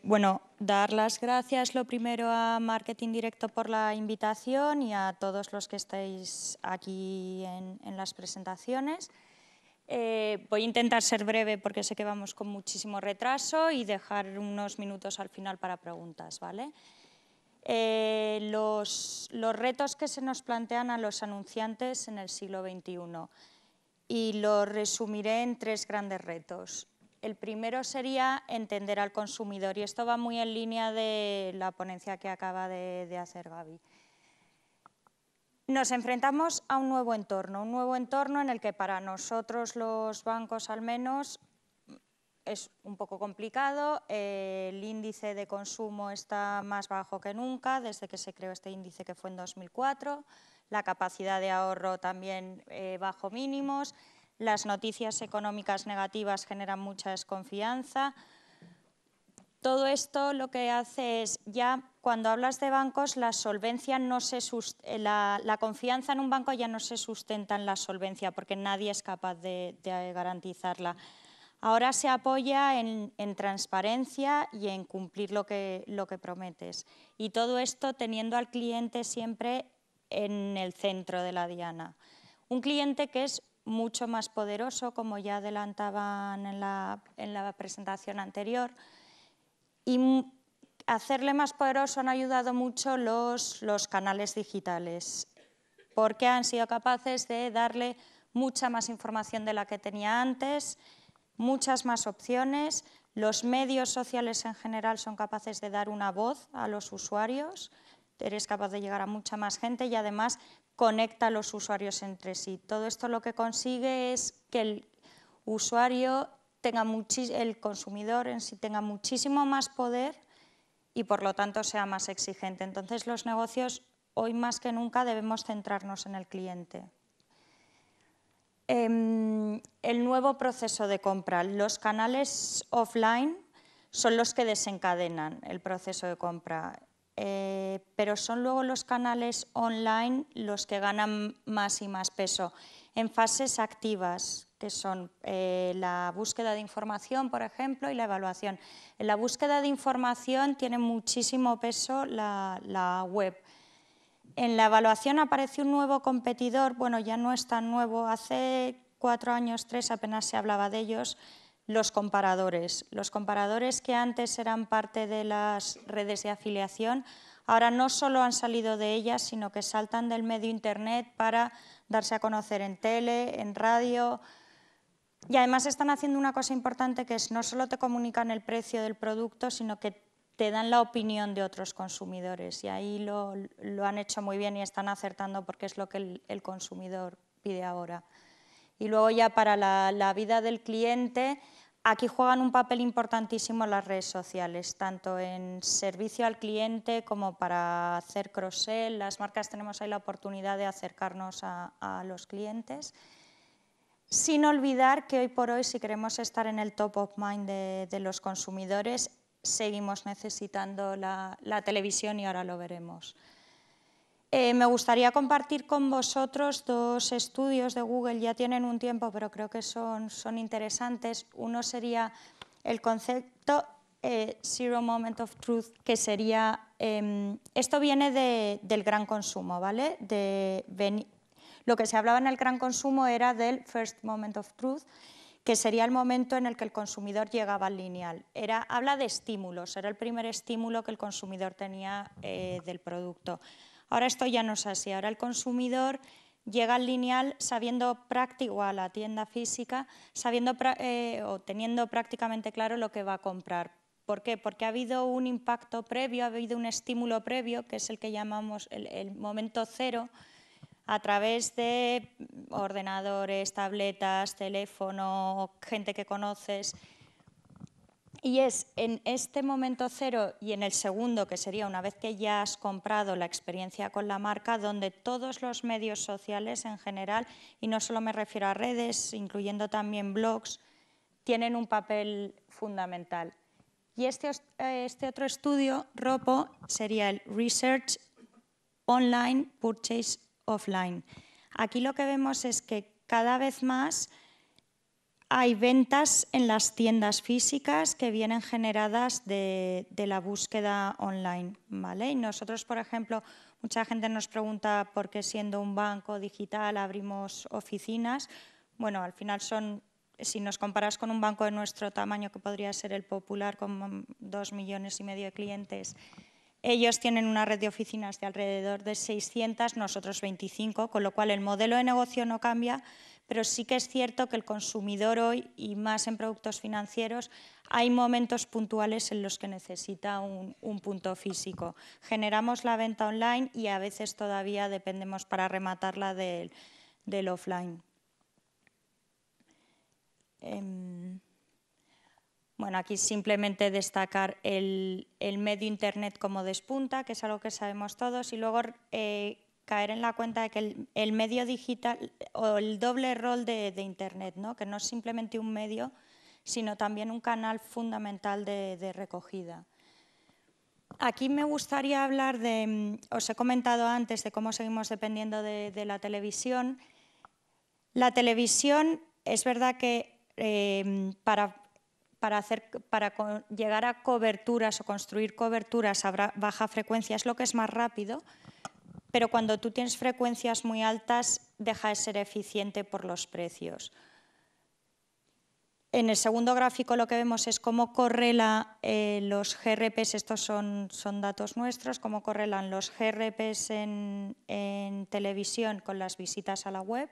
Bueno, dar las gracias lo primero a Marketing Directo por la invitación y a todos los que estáis aquí en las presentaciones. Voy a intentar ser breve porque sé que vamos con muchísimo retraso y dejar unos minutos al final para preguntas, ¿vale? Los retos que se nos plantean a los anunciantes en el siglo XXI y los resumiré en 3 grandes retos. El primero sería entender al consumidor y esto va muy en línea de la ponencia que acaba de hacer Gaby. Nos enfrentamos a un nuevo entorno en el que para nosotros los bancos al menos es un poco complicado. El índice de consumo está más bajo que nunca desde que se creó este índice que fue en 2004. La capacidad de ahorro también bajo mínimos. Las noticias económicas negativas generan mucha desconfianza. Todo esto lo que hace es, ya cuando hablas de bancos, la solvencia la confianza en un banco ya no se sustenta en la solvencia porque nadie es capaz de garantizarla. Ahora se apoya en transparencia y en cumplir lo que prometes. Y todo esto teniendo al cliente siempre en el centro de la diana. Un cliente que es mucho más poderoso, como ya adelantaban en la presentación anterior, y hacerle más poderoso han ayudado mucho los canales digitales, porque han sido capaces de darle mucha más información de la que tenía antes, muchas más opciones. Los medios sociales en general son capaces de dar una voz a los usuarios, eres capaz de llegar a mucha más gente y además conecta a los usuarios entre sí. Todo esto lo que consigue es que el usuario el consumidor en sí tenga muchísimo más poder y por lo tanto sea más exigente. Entonces los negocios hoy más que nunca debemos centrarnos en el cliente. El nuevo proceso de compra. Los canales offline son los que desencadenan el proceso de compra, pero son luego los canales online los que ganan más y más peso en fases activas, que son la búsqueda de información, por ejemplo, y la evaluación. En la búsqueda de información tiene muchísimo peso la web. En la evaluación apareció un nuevo competidor, bueno, ya no es tan nuevo, hace 4 años, 3 apenas se hablaba de ellos, los comparadores. Los comparadores que antes eran parte de las redes de afiliación, ahora no solo han salido de ellas, sino que saltan del medio internet para darse a conocer en tele, en radio. Y además están haciendo una cosa importante que es no solo te comunican el precio del producto, sino que te dan la opinión de otros consumidores y ahí lo han hecho muy bien y están acertando porque es lo que el consumidor pide ahora. Y luego ya para la vida del cliente, aquí juegan un papel importantísimo las redes sociales, tanto en servicio al cliente como para hacer cross-sell. Las marcas tenemos ahí la oportunidad de acercarnos a los clientes. Sin olvidar que hoy por hoy, si queremos estar en el top of mind de los consumidores, seguimos necesitando la televisión y ahora lo veremos. Me gustaría compartir con vosotros 2 estudios de Google, ya tienen un tiempo, pero creo que son interesantes. Uno sería el concepto Zero Moment of Truth, que sería, esto viene del gran consumo, ¿vale? Lo que se hablaba en el gran consumo era del First Moment of Truth, que sería el momento en el que el consumidor llegaba al lineal. Habla de estímulos, era el primer estímulo que el consumidor tenía del producto. Ahora esto ya no es así, ahora el consumidor llega al lineal sabiendo o a la tienda física, sabiendo o teniendo prácticamente claro lo que va a comprar. ¿Por qué? Porque ha habido un impacto previo, ha habido un estímulo previo, que es el que llamamos el momento cero, a través de ordenadores, tabletas, teléfono, gente que conoces. Y es en este momento cero y en el segundo, que sería una vez que ya has comprado la experiencia con la marca, donde todos los medios sociales en general, y no solo me refiero a redes, incluyendo también blogs, tienen un papel fundamental. Y este otro estudio, ROPO, sería el Research Online Purchase Offline. Aquí lo que vemos es que cada vez más hay ventas en las tiendas físicas que vienen generadas de la búsqueda online, ¿vale? Y nosotros, por ejemplo, mucha gente nos pregunta por qué siendo un banco digital abrimos oficinas. Bueno, al final si nos comparas con un banco de nuestro tamaño, que podría ser el Popular, con 2,5 millones de clientes, ellos tienen una red de oficinas de alrededor de 600, nosotros 25, con lo cual el modelo de negocio no cambia, pero sí que es cierto que el consumidor hoy, y más en productos financieros, hay momentos puntuales en los que necesita un punto físico. Generamos la venta online y a veces todavía dependemos para rematarla del offline. Bueno, aquí simplemente destacar el medio Internet como despunta, que es algo que sabemos todos, y luego caer en la cuenta de que el medio digital o el doble rol de Internet, ¿no? Que no es simplemente un medio, sino también un canal fundamental de recogida. Aquí me gustaría hablar os he comentado antes de cómo seguimos dependiendo de la televisión. La televisión, es verdad que para llegar a coberturas o construir coberturas a baja frecuencia es lo que es más rápido, pero cuando tú tienes frecuencias muy altas deja de ser eficiente por los precios. En el segundo gráfico lo que vemos es cómo correla los GRPs, estos son datos nuestros, cómo correlan los GRPs en televisión con las visitas a la web.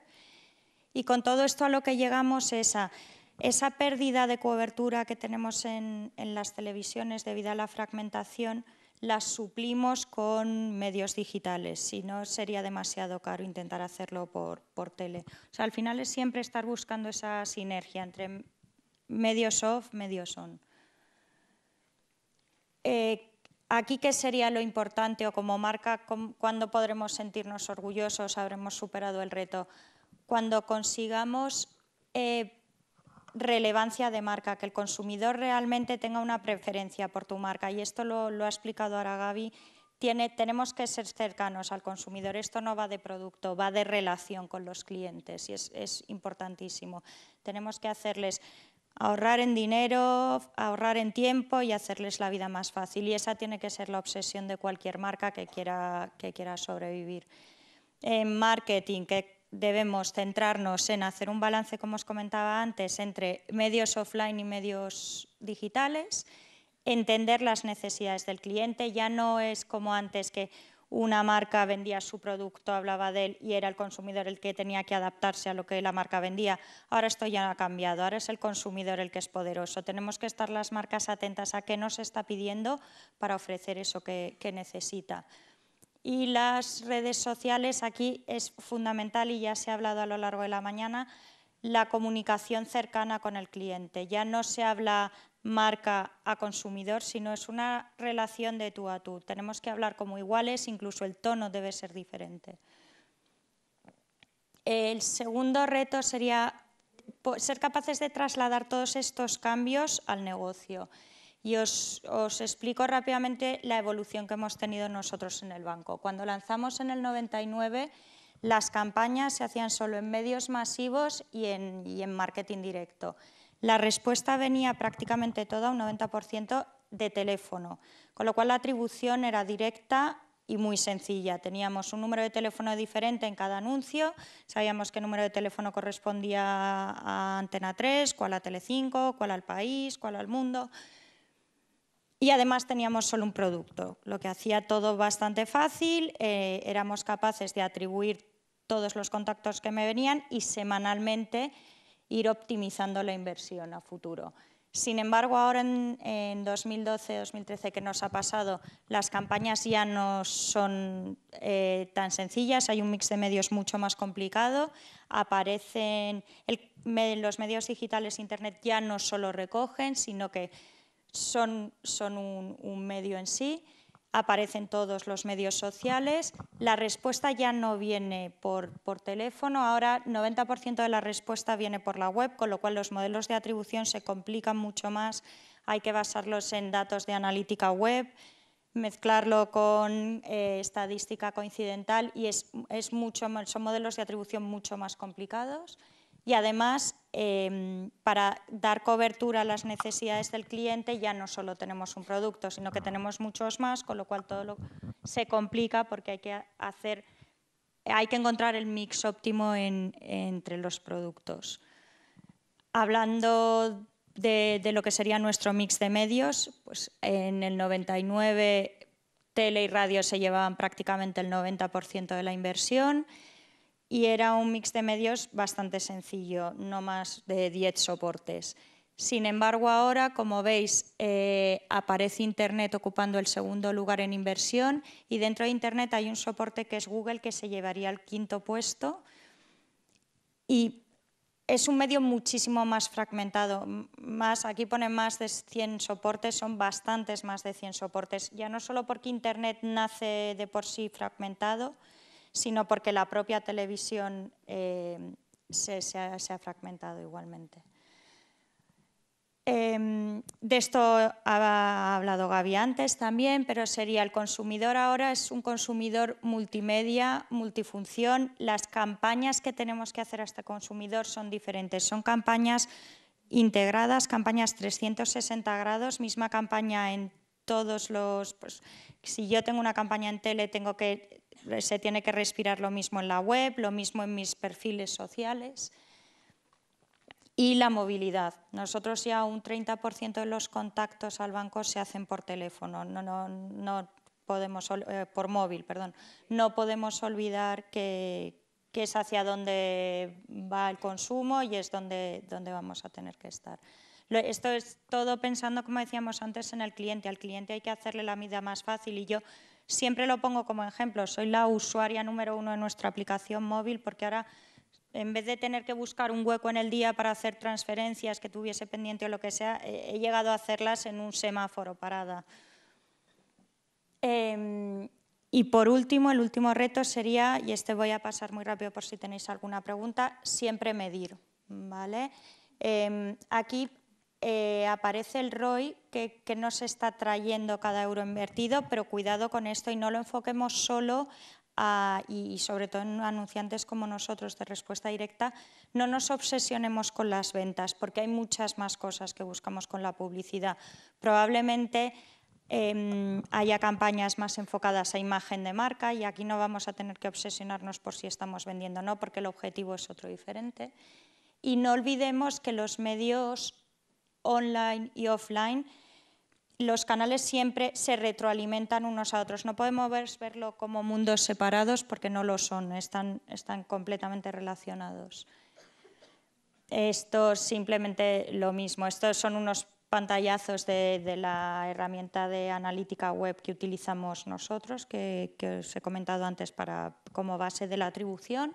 Y con todo esto a lo que llegamos es a esa pérdida de cobertura que tenemos en las televisiones debido a la fragmentación, la suplimos con medios digitales, si no sería demasiado caro intentar hacerlo por tele. O sea, al final es siempre estar buscando esa sinergia entre medios off, medios on. Aquí, ¿qué sería lo importante o como marca, cuándo podremos sentirnos orgullosos, habremos superado el reto? Cuando consigamos relevancia de marca, que el consumidor realmente tenga una preferencia por tu marca, y esto lo ha explicado ahora Gaby, tenemos que ser cercanos al consumidor. Esto no va de producto, va de relación con los clientes y es importantísimo. Tenemos que hacerles ahorrar en dinero, ahorrar en tiempo y hacerles la vida más fácil, y esa tiene que ser la obsesión de cualquier marca que quiera sobrevivir. En marketing, que debemos centrarnos en hacer un balance, como os comentaba antes, entre medios offline y medios digitales, entender las necesidades del cliente. Ya no es como antes, que una marca vendía su producto, hablaba de él y era el consumidor el que tenía que adaptarse a lo que la marca vendía. Ahora esto ya ha cambiado, ahora es el consumidor el que es poderoso. Tenemos que estar las marcas atentas a qué nos está pidiendo para ofrecer eso que necesita. Y las redes sociales, aquí es fundamental, y ya se ha hablado a lo largo de la mañana, la comunicación cercana con el cliente. Ya no se habla marca a consumidor, sino es una relación de tú a tú. Tenemos que hablar como iguales, incluso el tono debe ser diferente. El segundo reto sería ser capaces de trasladar todos estos cambios al negocio. Y os explico rápidamente la evolución que hemos tenido nosotros en el banco. Cuando lanzamos en el 99, las campañas se hacían solo en medios masivos y en marketing directo. La respuesta venía prácticamente toda, un 90%, de teléfono, con lo cual la atribución era directa y muy sencilla. Teníamos un número de teléfono diferente en cada anuncio, sabíamos qué número de teléfono correspondía a Antena 3, cuál a Telecinco, cuál al País, cuál al Mundo. Y además teníamos solo un producto, lo que hacía todo bastante fácil. Éramos capaces de atribuir todos los contactos que me venían y semanalmente ir optimizando la inversión a futuro. Sin embargo, ahora en 2012-2013, ¿qué nos ha pasado? Las campañas ya no son tan sencillas, hay un mix de medios mucho más complicado. Aparecen los medios digitales, Internet, ya no solo recogen, sino que son un medio en sí. Aparecen todos los medios sociales. La respuesta ya no viene por teléfono, ahora 90% de la respuesta viene por la web, con lo cual los modelos de atribución se complican mucho más. Hay que basarlos en datos de analítica web, mezclarlo con estadística coincidental y son modelos de atribución mucho más complicados. Y además para dar cobertura a las necesidades del cliente ya no solo tenemos un producto, sino que tenemos muchos más, con lo cual todo se complica porque hay que encontrar el mix óptimo entre los productos. Hablando de lo que sería nuestro mix de medios, pues en el 99 tele y radio se llevaban prácticamente el 90% de la inversión y era un mix de medios bastante sencillo, no más de 10 soportes. Sin embargo, ahora, como veis, aparece Internet ocupando el segundo lugar en inversión y dentro de Internet hay un soporte que es Google, que se llevaría el quinto puesto. Y es un medio muchísimo más fragmentado. Aquí pone más de 100 soportes, son bastantes más de 100 soportes. Ya no solo porque Internet nace de por sí fragmentado, sino porque la propia televisión se ha fragmentado igualmente. De esto ha hablado Gaby antes también, pero sería el consumidor ahora es un consumidor multimedia, multifunción. Las campañas que tenemos que hacer a este consumidor son diferentes. Son campañas integradas, campañas 360 grados, misma campaña en todos los... Pues, si yo tengo una campaña en tele, se tiene que respirar lo mismo en la web, lo mismo en mis perfiles sociales. Y la movilidad. Nosotros ya un 30% de los contactos al banco se hacen por teléfono, no podemos, por móvil, perdón. No podemos olvidar que es hacia donde va el consumo y es donde vamos a tener que estar. Esto es todo pensando, como decíamos antes, en el cliente. Al cliente hay que hacerle la vida más fácil y yo siempre lo pongo como ejemplo. Soy la usuaria número 1 de nuestra aplicación móvil porque ahora, en vez de tener que buscar un hueco en el día para hacer transferencias que tuviese pendiente o lo que sea, he llegado a hacerlas en un semáforo parada. Y por último, el último reto sería, y voy a pasar muy rápido por si tenéis alguna pregunta, siempre medir, ¿vale? Aquí aparece el ROI que nos está trayendo cada euro invertido, pero cuidado con esto y no lo enfoquemos solo y sobre todo en anunciantes como nosotros de respuesta directa, no nos obsesionemos con las ventas porque hay muchas más cosas que buscamos con la publicidad. Probablemente haya campañas más enfocadas a imagen de marca y aquí no vamos a tener que obsesionarnos por si estamos vendiendo o no porque el objetivo es otro diferente. Y no olvidemos que los medios online y offline, los canales siempre se retroalimentan unos a otros. No podemos verlo como mundos separados porque no lo son, están completamente relacionados. Esto es simplemente lo mismo. Estos son unos pantallazos de la herramienta de analítica web que utilizamos nosotros, que os he comentado antes como base de la atribución.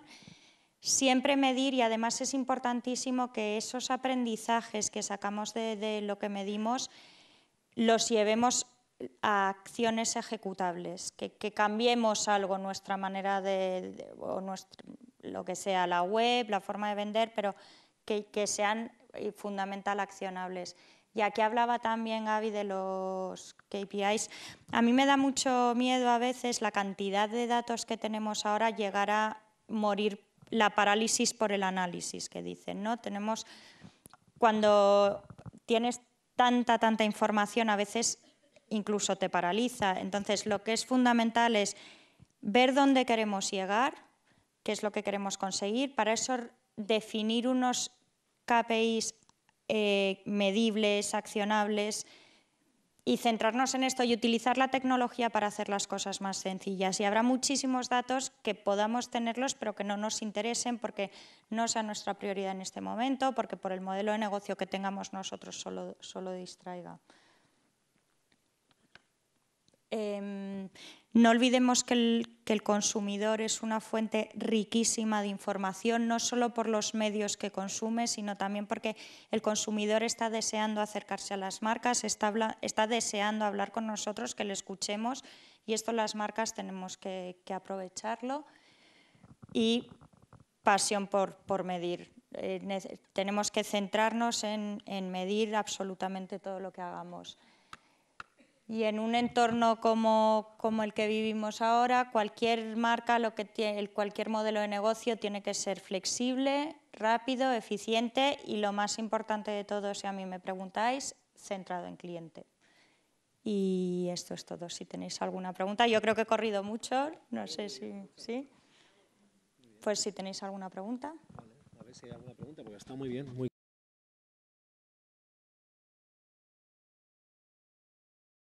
Siempre medir y además es importantísimo que esos aprendizajes que sacamos de lo que medimos los llevemos a acciones ejecutables, que cambiemos algo, nuestra manera lo que sea, la web, la forma de vender, pero que sean fundamental accionables. Y aquí hablaba también Gaby de los KPIs. A mí me da mucho miedo a veces la cantidad de datos que tenemos ahora llegar a morir la parálisis por el análisis que dicen, ¿no? Cuando tienes tanta información, a veces incluso te paraliza. Entonces, lo que es fundamental es ver dónde queremos llegar, qué es lo que queremos conseguir. Para eso, definir unos KPIs medibles, accionables y centrarnos en esto y utilizar la tecnología para hacer las cosas más sencillas. Y habrá muchísimos datos que podamos tenerlos, pero que no nos interesen porque no sea nuestra prioridad en este momento, porque por el modelo de negocio que tengamos nosotros solo distraiga. No olvidemos que el consumidor es una fuente riquísima de información, no solo por los medios que consume, sino también porque el consumidor está deseando acercarse a las marcas, está deseando hablar con nosotros, que le escuchemos, y esto las marcas tenemos que aprovecharlo. Y pasión por medir. Tenemos que centrarnos en medir absolutamente todo lo que hagamos. Y en un entorno como el que vivimos ahora, cualquier marca, cualquier modelo de negocio tiene que ser flexible, rápido, eficiente y lo más importante de todo, si a mí me preguntáis, centrado en cliente. Y esto es todo. Si tenéis alguna pregunta, yo creo que he corrido mucho, no sé si... ¿sí? Pues si tenéis alguna pregunta. Vale, a ver si hay alguna pregunta, porque está muy bien, muy